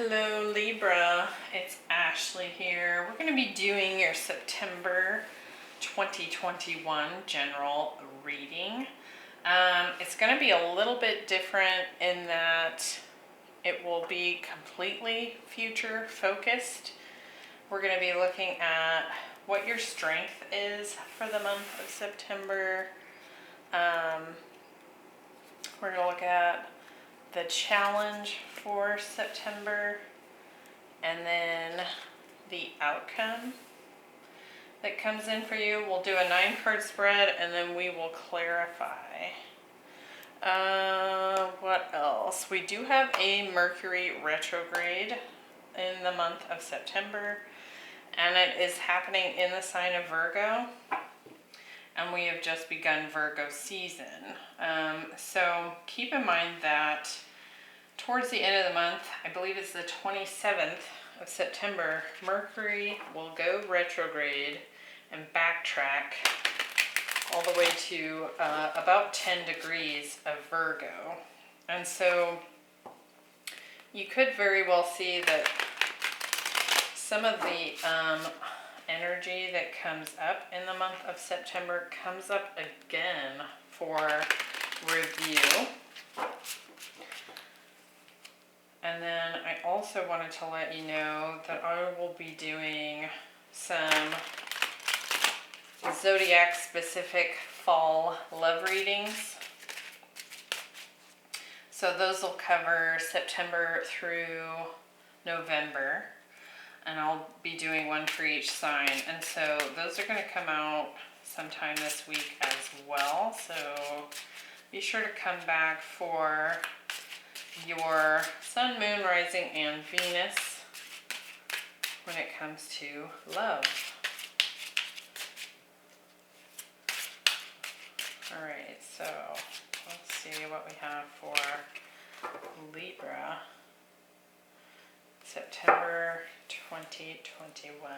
Hello Libra, it's Ashley here. We're going to be doing your September 2021 general reading. It's going to be a little bit different in that it will be completely future focused. We're going to be looking at what your strength is for the month of September. We're going to look at the challenge for September, and then the outcome that comes in for you. We'll do a 9-card spread, and then we will clarify. What else? We do have a Mercury Retrograde in the month of September, and it is happening in the sign of Virgo, and we have just begun Virgo season. So keep in mind that towards the end of the month, I believe it's the 27th of September, Mercury will go retrograde and backtrack all the way to about 10 degrees of Virgo. And so you could very well see that some of the energy that comes up in the month of September comes up again for review. And then I also wanted to let you know that I will be doing some zodiac specific fall love readings. So those will cover September through November, and I'll be doing one for each sign. And so those are going to come out sometime this week as well. So be sure to come back for your sun, moon, rising, and Venus when it comes to love. Alright, so let's see what we have for Libra, September 2021.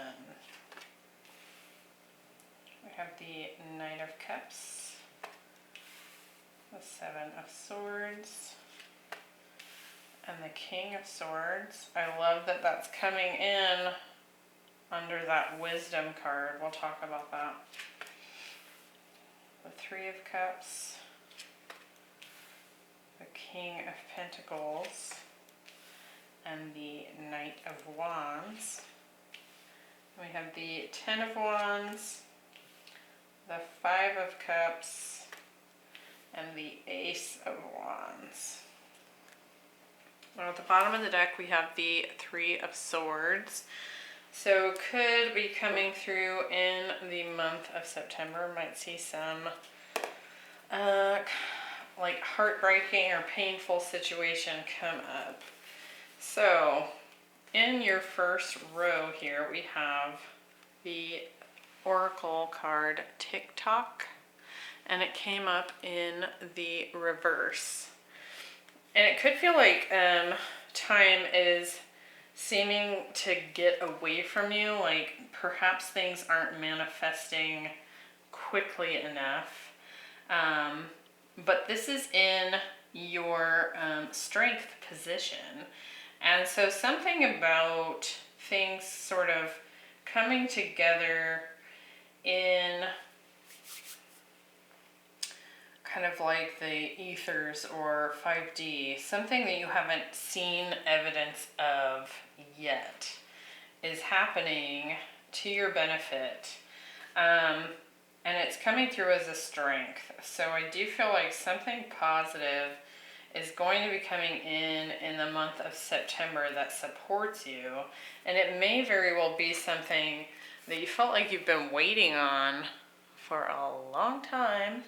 We have the Knight of Cups, the Seven of Swords, and the King of Swords. I love that that's coming in under that Wisdom card. We'll talk about that. The Three of Cups, the King of Pentacles, and the Knight of Wands. We have the Ten of Wands, the Five of Cups, and the Ace of Wands. Well, at the bottom of the deck, we have the Three of Swords. So could be coming through in the month of September. Might see some like heartbreaking or painful situation come up. So in your first row here, we have the Oracle card Tick-Tock, and it came up in the reverse. And it could feel like time is seeming to get away from you, like perhaps things aren't manifesting quickly enough. But this is in your strength position. And so something about things sort of coming together in kind of like the ethers or 5D, something that you haven't seen evidence of yet is happening to your benefit. And it's coming through as a strength. So I do feel like something positive is going to be coming in the month of September that supports you. And it may very well be something that you felt like you've been waiting on for a long time.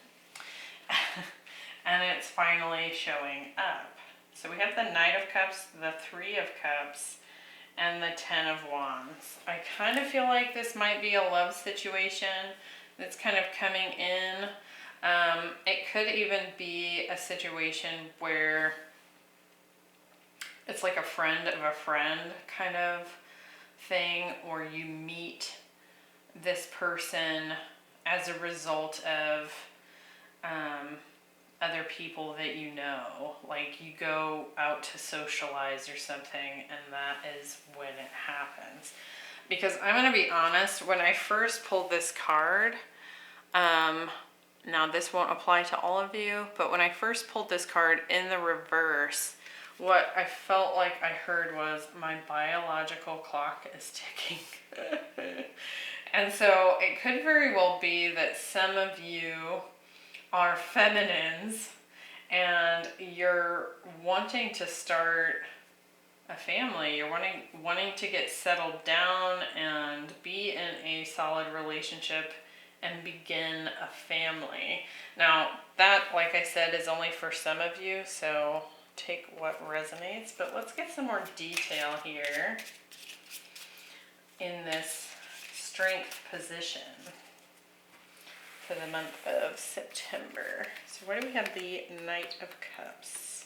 And it's finally showing up. So we have the Knight of Cups, the Three of Cups, and the Ten of Wands. I kind of feel like this might be a love situation that's kind of coming in. It could even be a situation where it's like a friend of a friend kind of thing, or you meet this person as a result of other people that you know. Like you go out to socialize or something, and that is when it happens. Because I'm going to be honest, when I first pulled this card, now this won't apply to all of you, but when I first pulled this card in the reverse, what I felt like I heard was my biological clock is ticking. And so it could very well be that some of you are feminines and you're wanting to start a family. You're wanting to get settled down and be in a solid relationship and begin a family. Now, that, like I said, is only for some of you, so take what resonates. But let's get some more detail here in this strength position for the month of September. So where do we have the Knight of Cups?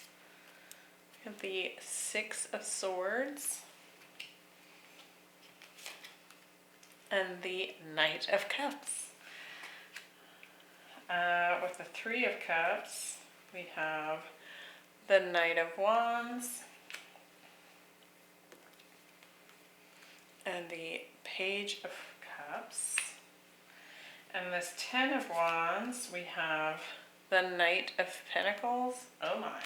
We have the Six of Swords and the Knight of Cups. With the Three of Cups, we have the Knight of Wands and the Page of Cups. And this Ten of Wands, we have the Knight of Pentacles. Oh my.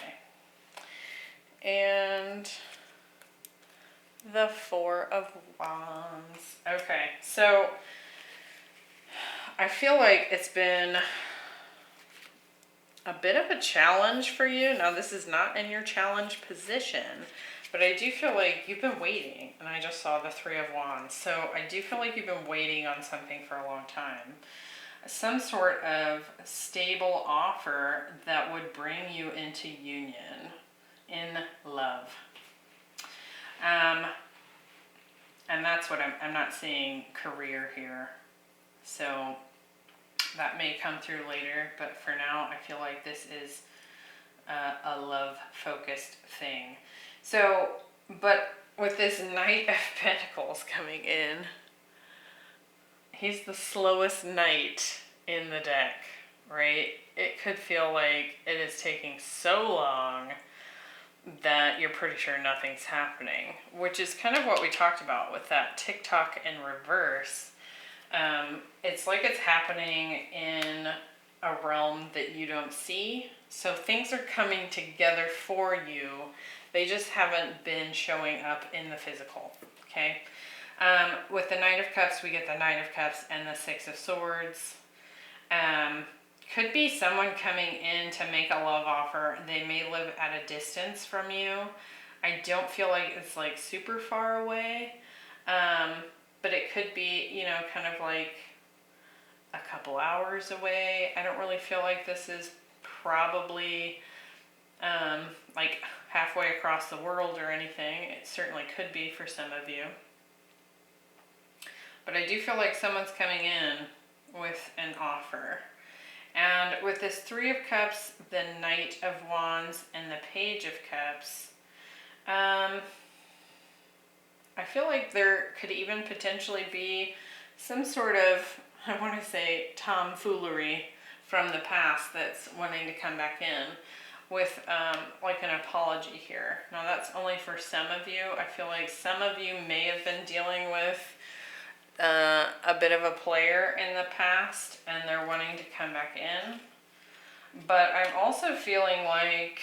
And the Four of Wands. Okay, so I feel like it's been a bit of a challenge for you. Now, this is not in your challenge position, but I do feel like you've been waiting, and I just saw the Three of Wands. So I do feel like you've been waiting on something for a long time. Some sort of stable offer that would bring you into union, in love. And that's what I'm not seeing career here. So that may come through later, but for now, I feel like this is a love-focused thing. So, but with this Knight of Pentacles coming in, he's the slowest knight in the deck, right? It could feel like it is taking so long that you're pretty sure nothing's happening, which is kind of what we talked about with that TikTok in reverse. It's like it's happening in a realm that you don't see. So things are coming together for you. They just haven't been showing up in the physical, okay? With the Knight of Cups, we get the Knight of Cups and the Six of Swords. Could be someone coming in to make a love offer. They may live at a distance from you. I don't feel like it's like super far away. But it could be, you know, kind of like a couple hours away. I don't really feel like this is probably like halfway across the world or anything. It certainly could be for some of you. But I do feel like someone's coming in with an offer. And with this Three of Cups, the Knight of Wands, and the Page of Cups, I feel like there could even potentially be some sort of, I want to say, tomfoolery from the past that's wanting to come back in with like an apology here. Now that's only for some of you. I feel like some of you may have been dealing with a bit of a player in the past and they're wanting to come back in. But I'm also feeling like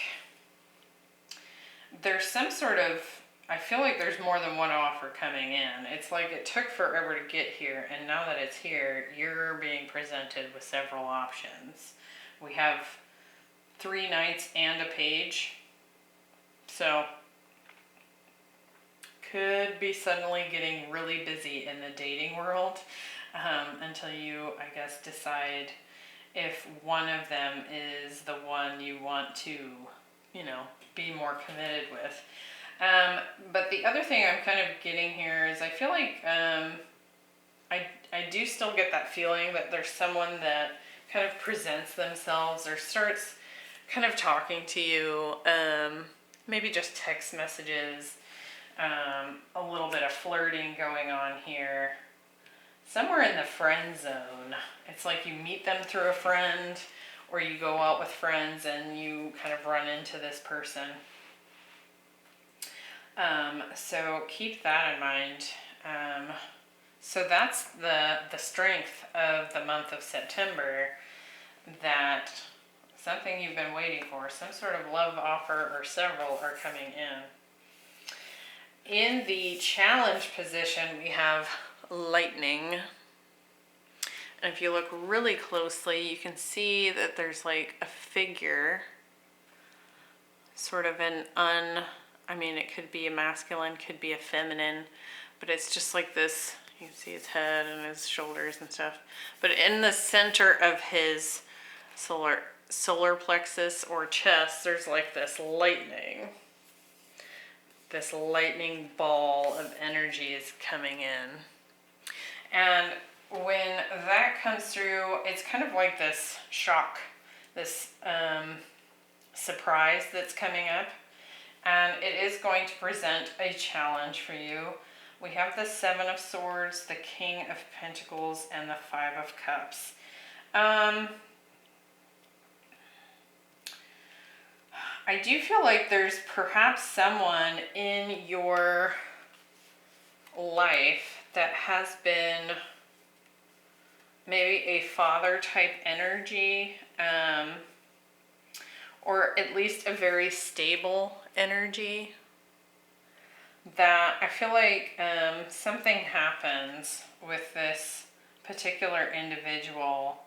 there's some sort of, I feel like there's more than one offer coming in. It's like it took forever to get here, and now that it's here, you're being presented with several options. We have 3 knights and a page. So, could be suddenly getting really busy in the dating world until you, I guess, decide if one of them is the one you want to, you know, be more committed with. But the other thing I'm kind of getting here is I feel like I do still get that feeling that there's someone that kind of presents themselves or starts kind of talking to you, maybe just text messages, a little bit of flirting going on here. Somewhere in the friend zone. It's like you meet them through a friend, or you go out with friends and you kind of run into this person. So keep that in mind. So that's the strength of the month of September, that something you've been waiting for, some sort of love offer or several are coming in. In the challenge position, we have lightning. And if you look really closely, you can see that there's like a figure, sort of I mean, it could be a masculine, could be a feminine, but it's just like this. You can see his head and his shoulders and stuff. But in the center of his solar plexus or chest, there's like this lightning. This lightning ball of energy is coming in. And when that comes through, it's kind of like this shock, this surprise that's coming up. And it is going to present a challenge for you. We have the Seven of Swords, the King of Pentacles, and the Five of Cups. I do feel like there's perhaps someone in your life that has been maybe a father type energy, or at least a very stable energy, that I feel like something happens with this particular individual,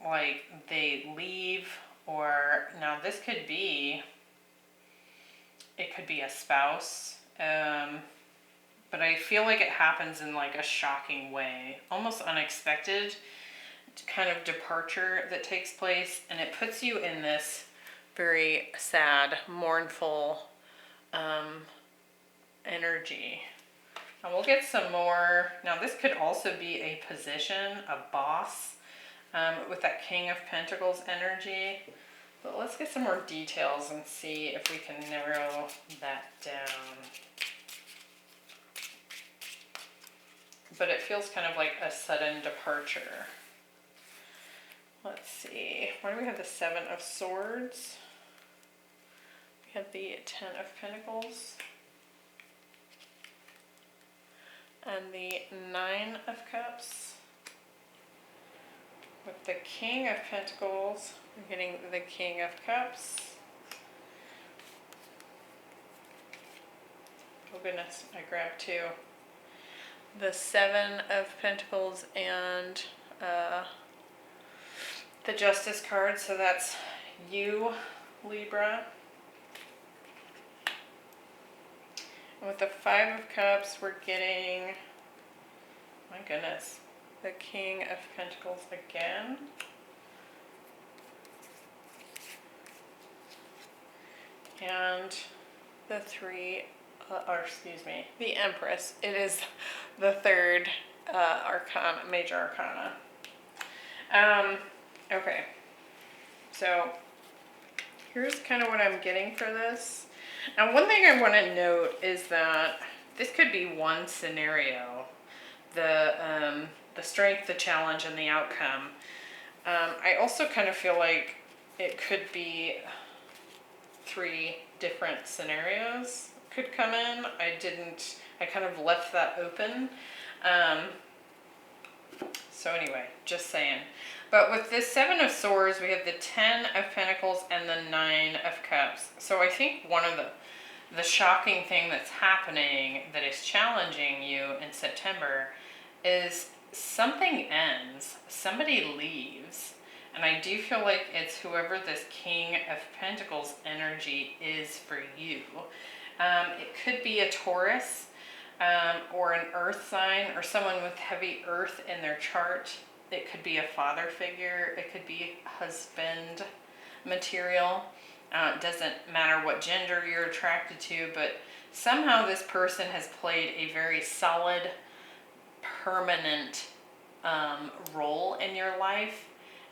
like they leave, or now this could be, it could be a spouse, but I feel like it happens in like a shocking way, almost unexpected kind of departure that takes place, and it puts you in this very sad, mournful energy. And we'll get some more. Now this could also be a position, a boss, with that King of Pentacles energy. But let's get some more details and see if we can narrow that down. But it feels kind of like a sudden departure. Let's see, where do we have the Seven of Swords? We have the Ten of Pentacles. And the Nine of Cups. With the King of Pentacles, we're getting the King of Cups. Oh goodness, I grabbed two. The Seven of Pentacles and the Justice card, so that's you, Libra. And with the Five of Cups, we're getting, my goodness, the King of Pentacles again. And the the Empress. It is the third arcana, major arcana. Okay, so here's kind of what I'm getting for this. Now, one thing I want to note is that this could be one scenario, the strength, the challenge, and the outcome. I also kind of feel like it could be 3 different scenarios could come in. I kind of left that open. So anyway, just saying. But with this Seven of Swords, we have the Ten of Pentacles and the Nine of Cups. So I think one of the shocking thing that's happening that is challenging you in September is something ends, somebody leaves. And I do feel like it's whoever this King of Pentacles energy is for you. It could be a Taurus, or an earth sign, or someone with heavy earth in their chart. It could be a father figure. It could be husband material. It doesn't matter what gender you're attracted to, but somehow this person has played a very solid, permanent role in your life,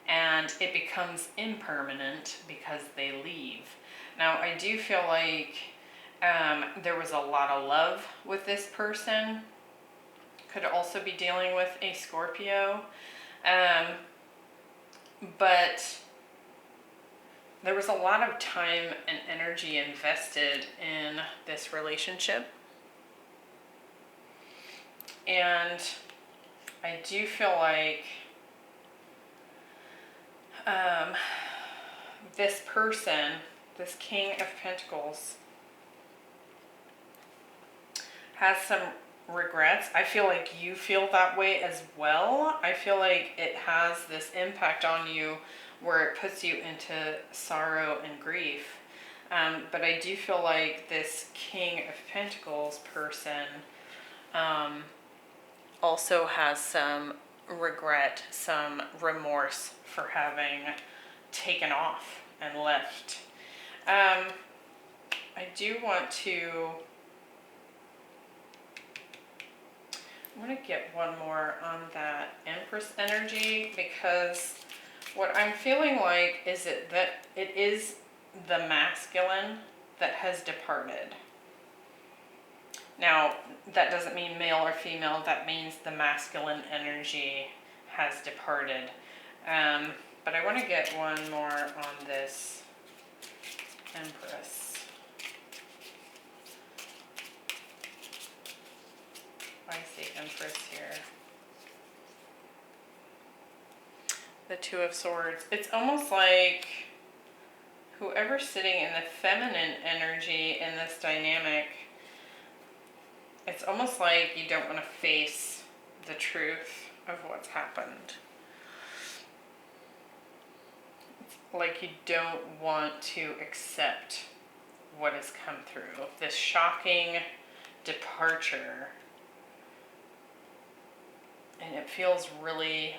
and it becomes impermanent because they leave. Now, I do feel like there was a lot of love with this person. Could also be dealing with a Scorpio. but there was a lot of time and energy invested in this relationship. And I do feel like this person, this King of Pentacles, has some regrets. I feel like you feel that way as well. I feel like it has this impact on you where it puts you into sorrow and grief. But I do feel like this King of Pentacles person also has some regret, some remorse for having taken off and left. I do want to, I'm going to get one more on that Empress energy, because what I'm feeling like is that it is the masculine that has departed. Now, that doesn't mean male or female, that means the masculine energy has departed. But I want to get one more on this Empress. I see Empress here. The Two of Swords. It's almost like whoever's sitting in the feminine energy in this dynamic, it's almost like you don't want to face the truth of what's happened. It's like you don't want to accept what has come through. This shocking departure. And it feels really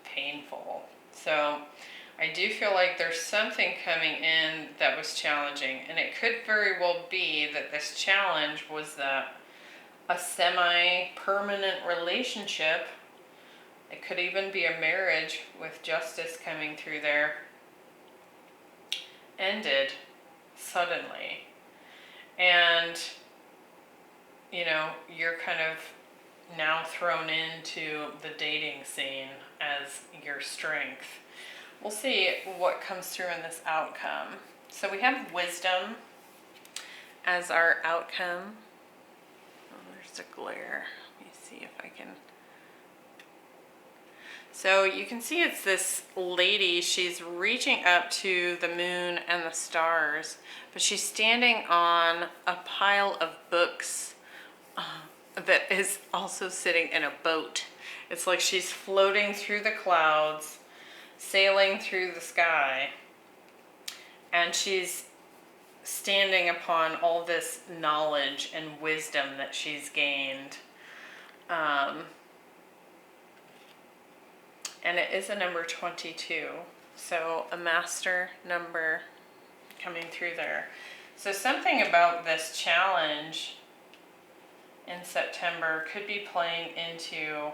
painful. So I do feel like there's something coming in that was challenging. And it could very well be that this challenge was that a semi-permanent relationship, it could even be a marriage with justice coming through there, ended suddenly. And, you know, you're kind of now thrown into the dating scene as your strength. We'll see what comes through in this outcome. So we have wisdom as our outcome. Oh, there's a glare. Let me see if I can. So you can see it's this lady. She's reaching up to the moon and the stars, but she's standing on a pile of books that is also sitting in a boat. It's like she's floating through the clouds, sailing through the sky, and she's standing upon all this knowledge and wisdom that she's gained. And it is a number 22, so a master number coming through there. So something about this challenge in September could be playing into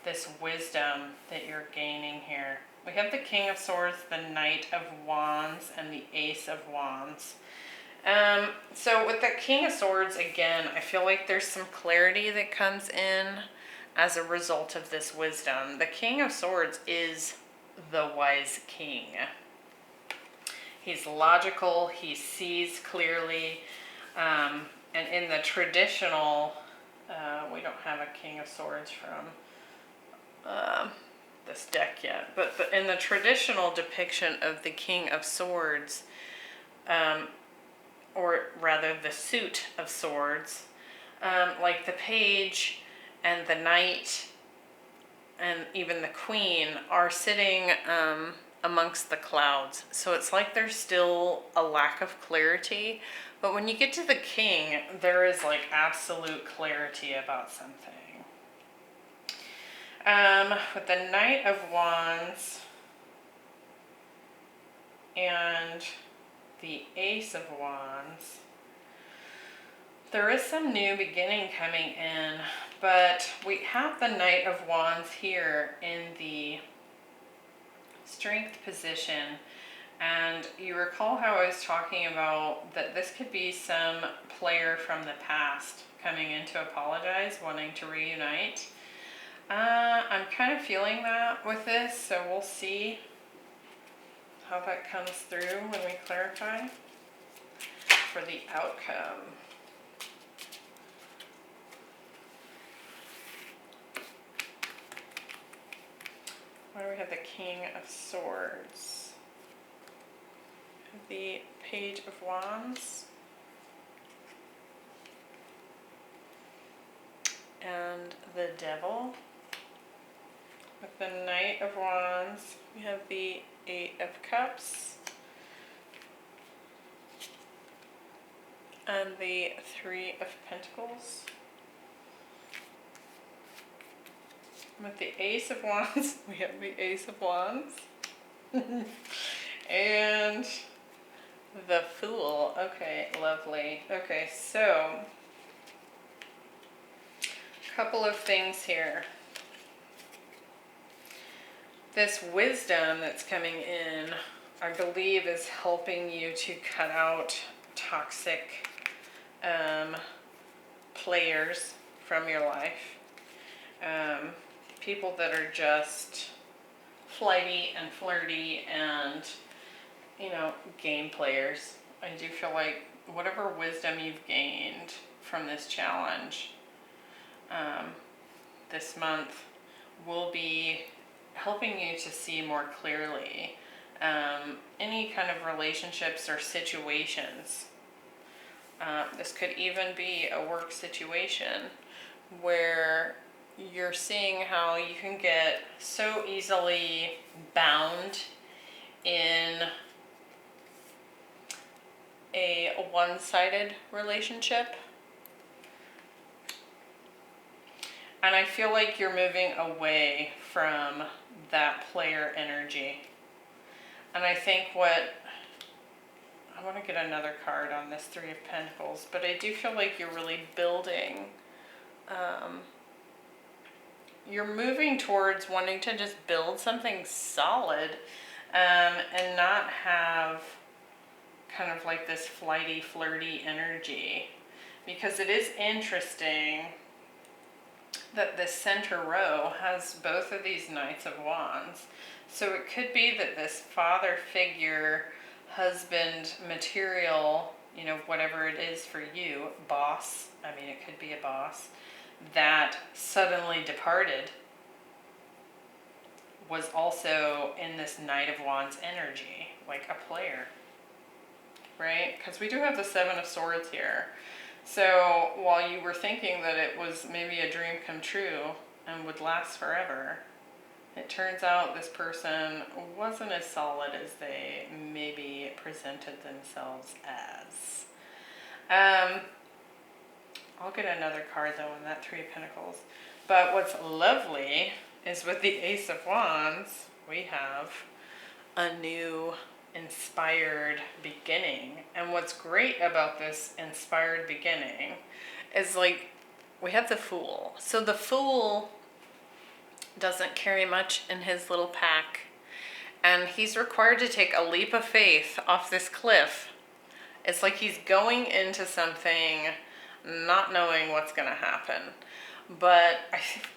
this wisdom that you're gaining here. We have the King of Swords, the Knight of Wands, and the Ace of Wands. So with the King of Swords, again, I feel like there's some clarity that comes in as a result of this wisdom. The King of Swords is the wise king. He's logical, he sees clearly, and in the traditional, we don't have a King of Swords from this deck yet, but in the traditional depiction of the King of Swords, or rather the suit of swords, like the page and the knight and even the queen are sitting amongst the clouds. So it's like there's still a lack of clarity. But when you get to the king, there is like absolute clarity about something. With the Knight of Wands and the Ace of Wands, there is some new beginning coming in, but we have the Knight of Wands here in the strength position. And you recall how I was talking about that this could be some player from the past coming in to apologize, wanting to reunite. I'm kind of feeling that with this, so we'll see. how that comes through when we clarify for the outcome. Why do we have the King of Swords? The Page of Wands. And the Devil. With the Knight of Wands, we have the Eight of Cups. And the Three of Pentacles. With the Ace of Wands, we have the Ace of Wands. And the Fool. Okay, lovely. Okay, so a couple of things here. This wisdom that's coming in, I believe, is helping you to cut out toxic players from your life. People that are just flighty and flirty and, you know, game players. I do feel like whatever wisdom you've gained from this challenge this month will be helping you to see more clearly any kind of relationships or situations. This could even be a work situation where you're seeing how you can get so easily bound in a one-sided relationship. And I feel like you're moving away from that player energy. And I think I want to get another card on this Three of Pentacles, but I do feel like you're really building, you're moving towards wanting to just build something solid and not have kind of like this flighty, flirty energy. Because it is interesting that this center row has both of these Knights of Wands. So it could be that this father figure, husband material, you know, whatever it is for you, boss, I mean, it could be a boss, that suddenly departed was also in this Knight of Wands energy, like a player, right? Because we do have the Seven of Swords here. So while you were thinking that it was maybe a dream come true and would last forever, it turns out this person wasn't as solid as they maybe presented themselves as. I'll get another card though in that Three of Pentacles. But what's lovely is with the Ace of Wands, we have a new inspired beginning. And what's great about this inspired beginning is, like, we have the Fool. So the Fool doesn't carry much in his little pack, and he's required to take a leap of faith off this cliff. It's like he's going into something not knowing what's going to happen. But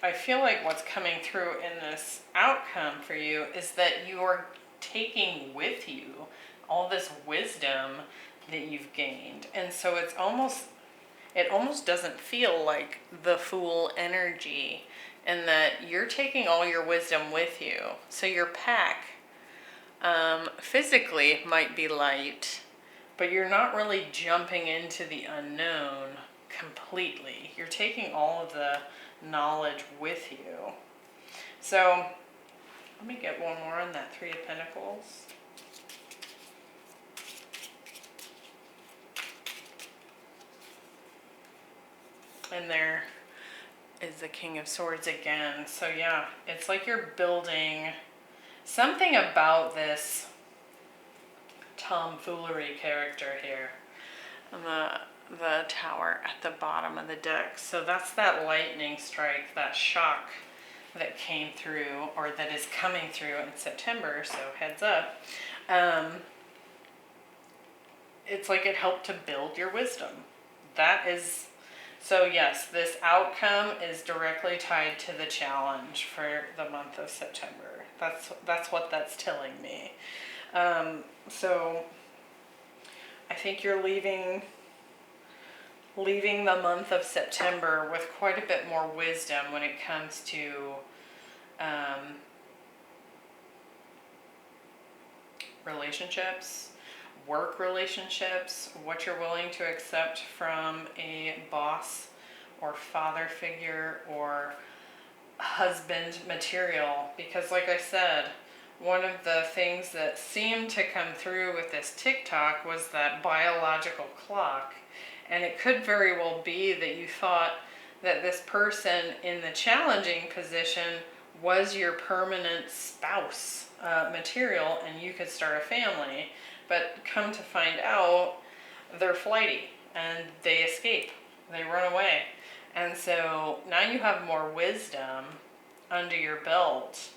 I feel like what's coming through in this outcome for you is that you are taking with you all this wisdom that you've gained. And so it almost doesn't feel like the Fool energy, in that you're taking all your wisdom with you. So your pack physically might be light, but you're not really jumping into the unknown completely. You're taking all of the knowledge with you. So let me get one more on that Three of Pentacles. And there is the King of Swords again. So yeah, it's like you're building something about this tomfoolery character here. And the Tower at the bottom of the deck. So that's that lightning strike, that shock that came through, or that is coming through in September, so heads up. It's like it helped to build your wisdom. So yes, this outcome is directly tied to the challenge for the month of September. That's what that's telling me. So I think you're leaving the month of September with quite a bit more wisdom when it comes to relationships, work relationships, what you're willing to accept from a boss or father figure or husband material. Because like I said, one of the things that seemed to come through with this TikTok was that biological clock. And it could very well be that you thought that this person in the challenging position was your permanent spouse material and you could start a family. But come to find out, they're flighty and they escape. They run away. And so now you have more wisdom under your belt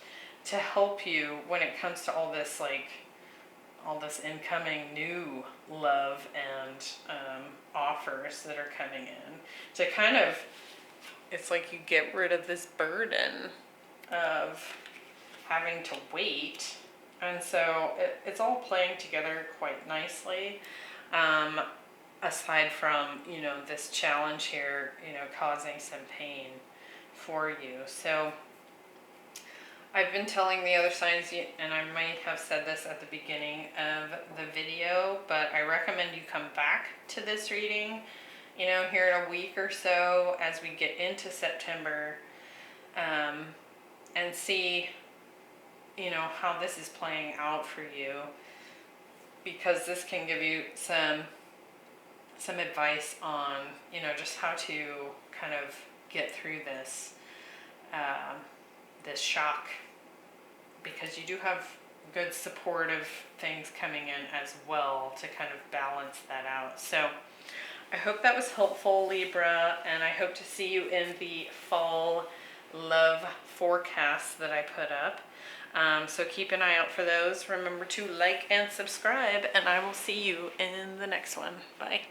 to help you when it comes to all this, like, all this incoming new love and offers that are coming in. To kind of, it's like you get rid of this burden of having to wait. And so it's all playing together quite nicely. Aside from, you know, this challenge here, you know, causing some pain for you. So I've been telling the other signs, and I might have said this at the beginning of the video, but I recommend you come back to this reading, you know, here in a week or so as we get into September, and see, you know, how this is playing out for you, because this can give you some advice on, you know, just how to kind of get through this this shock, because you do have good supportive things coming in as well to kind of balance that out. So I hope that was helpful, Libra, and I hope to see you in the fall love forecast that I put up. So keep an eye out for those. Remember to like and subscribe, and I will see you in the next one. Bye.